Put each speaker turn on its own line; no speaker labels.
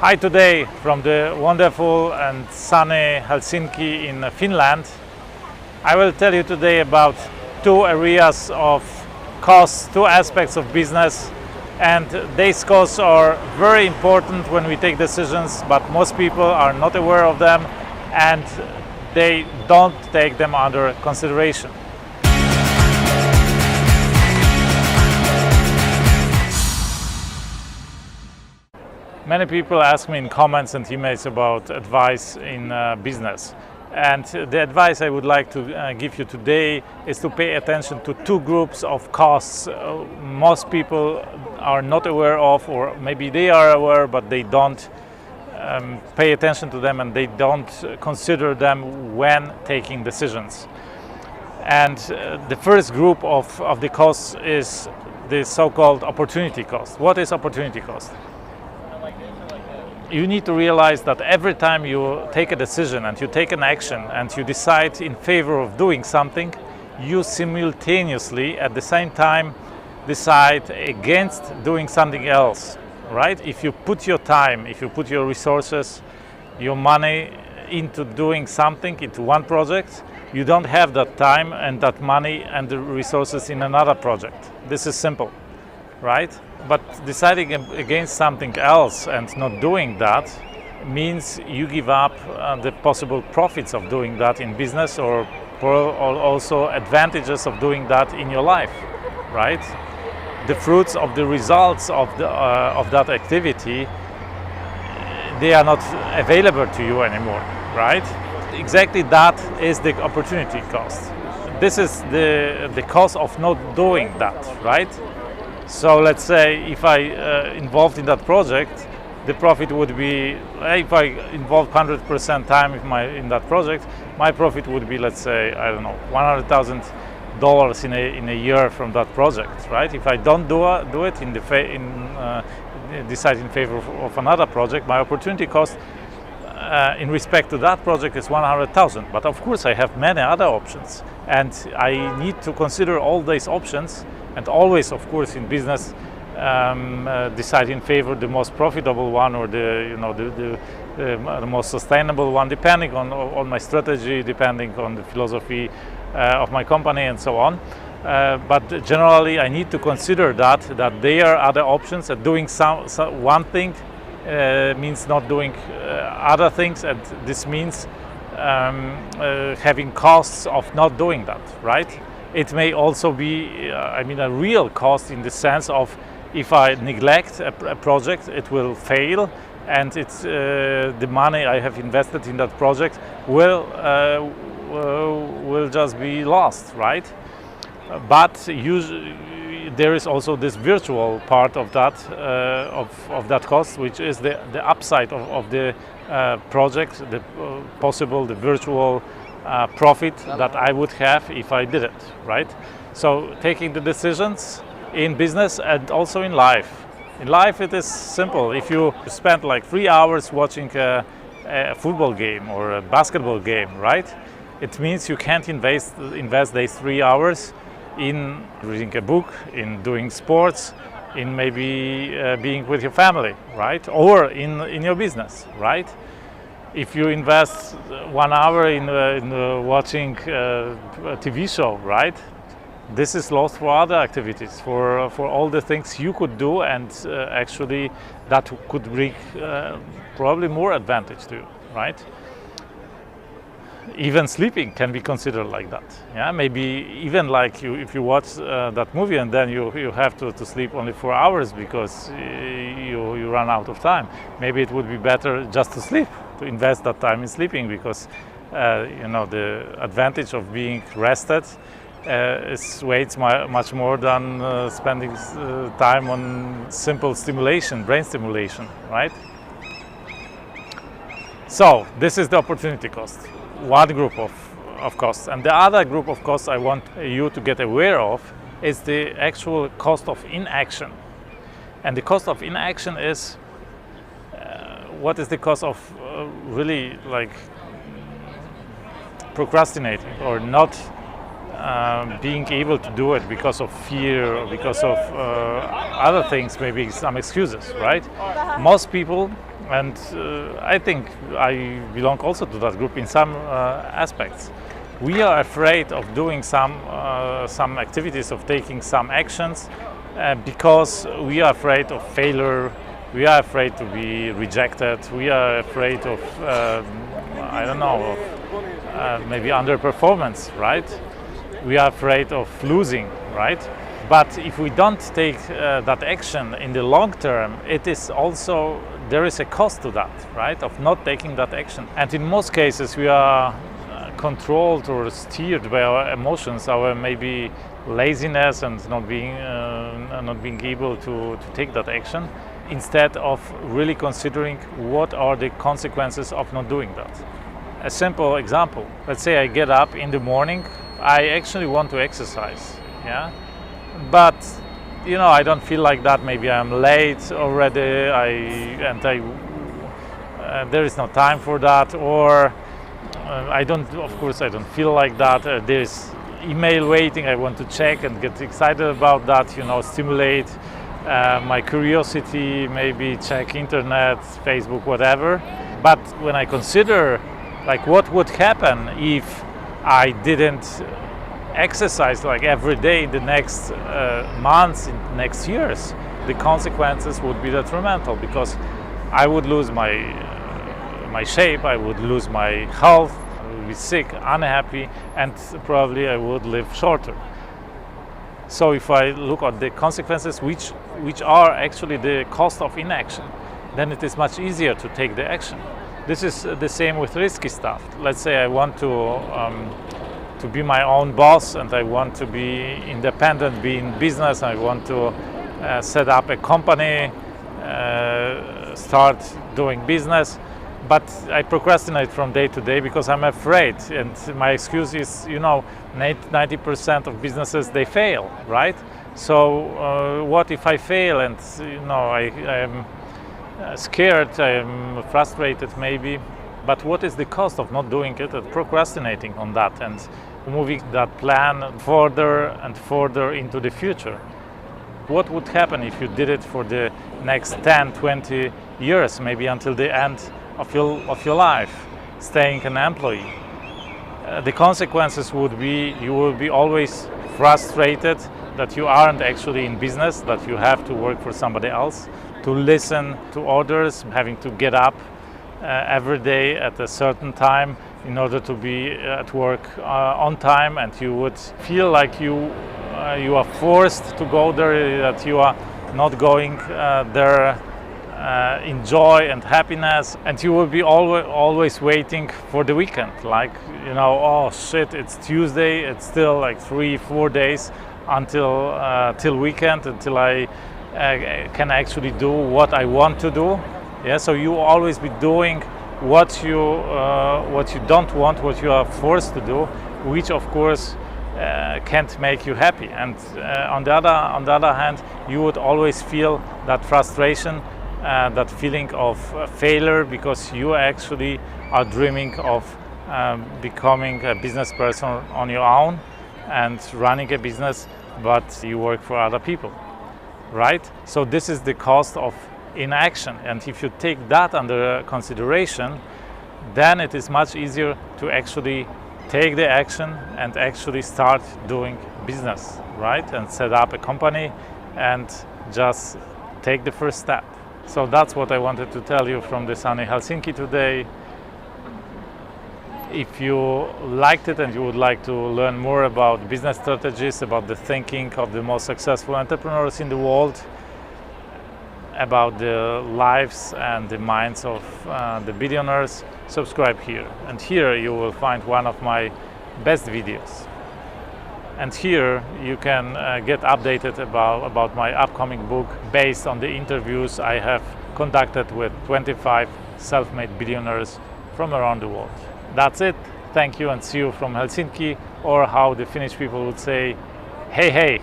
Hi, today from the wonderful and sunny Helsinki in Finland. I will tell you today about two areas of costs, two aspects of business, and these costs are very important when we take decisions, but most people are not aware of them and they don't take them under consideration. Many people ask me in comments and emails about advice in business. And the advice I would like to give you today is to pay attention to two groups of costs most people are not aware of, or maybe they are aware but they don't pay attention to them and they don't consider them when taking decisions. And the first group of the costs is the so-called opportunity cost. What is opportunity cost? You need to realize that every time you take a decision and you take an action and you decide in favor of doing something, you simultaneously at the same time decide against doing something else, right? If you put your time, if you put your resources, your money into doing something, into one project, you don't have that time and that money and the resources in another project. This is simple, right? But deciding against something else and not doing that means you give up the possible profits of doing that in business or also advantages of doing that in your life, right? The fruits of the results of that activity, they are not available to you anymore, right? Exactly that is the opportunity cost. This is the cost of not doing that, right? So let's say if I involved in that project, the profit would be, if I involved 100% time in that project, my profit would be, let's say, I don't know, $100,000 in a year from that project, right? If I don't do it decide in favor of another project, my opportunity cost in respect to that project is 100,000. But of course I have many other options and I need to consider all these options. And always, of course, in business, decide in favor of the most profitable one or the most sustainable one, depending on my strategy, depending on the philosophy of my company, and so on. But generally, I need to consider that there are other options. And doing one thing means not doing other things, and this means having costs of not doing that, right? It may also be, a real cost in the sense of if I neglect a project, it will fail, and the money I have invested in that project will just be lost, right? But there is also this virtual part of that that cost, which is the upside of the project, the virtual profit that I would have if I did it, right? So taking the decisions in business and also in life. In life it is simple. If you spend like 3 hours watching a football game or a basketball game, right? It means you can't invest these 3 hours in reading a book, in doing sports, in maybe being with your family, right? Or in your business, right? If you invest 1 hour in watching a TV show, right? This is lost for other activities, for all the things you could do, and actually that could bring probably more advantage to you, right? Even sleeping can be considered like that. Yeah, maybe even like if you watch that movie and then you have to sleep only 4 hours because you run out of time. Maybe it would be better just to sleep, to invest that time in sleeping, because the advantage of being rested weighs much more than spending time on simple stimulation, brain stimulation, right? So this is the opportunity cost, one group of costs. And the other group of costs I want you to get aware of is the actual cost of inaction. And the cost of inaction is what is the cost of really like procrastinating or not being able to do it because of fear or because of other things, maybe some excuses, right? Most people And I think I belong also to that group in some aspects. We are afraid of doing some activities, of taking some actions, because we are afraid of failure. We are afraid to be rejected. We are afraid of, I don't know, of maybe underperformance, right? We are afraid of losing, right? But if we don't take that action in the long term, it is also, there is a cost to that, right? Of not taking that action. And in most cases, we are controlled or steered by our emotions, our maybe laziness and not being able to take that action, instead of really considering what are the consequences of not doing that. A simple example, let's say I get up in the morning, I actually want to exercise, yeah, but I don't feel like that. Maybe I'm late already, there is no time for that, or I don't feel like that. There's email waiting, I want to check and get excited about that, stimulate my curiosity, maybe check internet, Facebook, whatever. But when I consider like what would happen if I didn't exercise like every day the next months, next years, the consequences would be detrimental, because I would lose my shape, I would lose my health, I would be sick, unhappy, and probably I would live shorter. So if I look at the consequences, which are actually the cost of inaction, then it is much easier to take the action. This is the same with risky stuff. Let's say I want to be my own boss, and I want to be independent, be in business. I want to set up a company, start doing business, but I procrastinate from day to day because I'm afraid. And my excuse is, 90% of businesses, they fail, right? So what if I fail, and I am scared, I am frustrated maybe, but what is the cost of not doing it and procrastinating on that and moving that plan further and further into the future? What would happen if you did it for the next 10, 20 years, maybe until the end of your life, staying an employee? The consequences would be you will be always frustrated that you aren't actually in business, that you have to work for somebody else, to listen to orders, having to get up every day at a certain time in order to be at work on time, and you would feel like you are forced to go there, that you are not going there in joy and happiness, and you will be always waiting for the weekend, like oh shit, it's Tuesday, it's still like 3-4 days till weekend, until I can actually do what I want to do. Yeah, so you will always be doing what you don't want, what you are forced to do, which of course can't make you happy. And on the other hand, you would always feel that frustration, that feeling of failure, because you actually are dreaming of becoming a business person on your own and running a business, but you work for other people, right? So this is the cost of inaction, and if you take that under consideration, then it is much easier to actually take the action and actually start doing business, right? And set up a company and just take the first step. So that's what I wanted to tell you from the sunny Helsinki today. If you liked it and you would like to learn more about business strategies, about the thinking of the most successful entrepreneurs in the world, about the lives and the minds of the billionaires, subscribe here. And here you will find one of my best videos. And here you can get updated about my upcoming book based on the interviews I have conducted with 25 self-made billionaires from around the world. That's it. Thank you, and see you from Helsinki, or how the Finnish people would say, hey hey.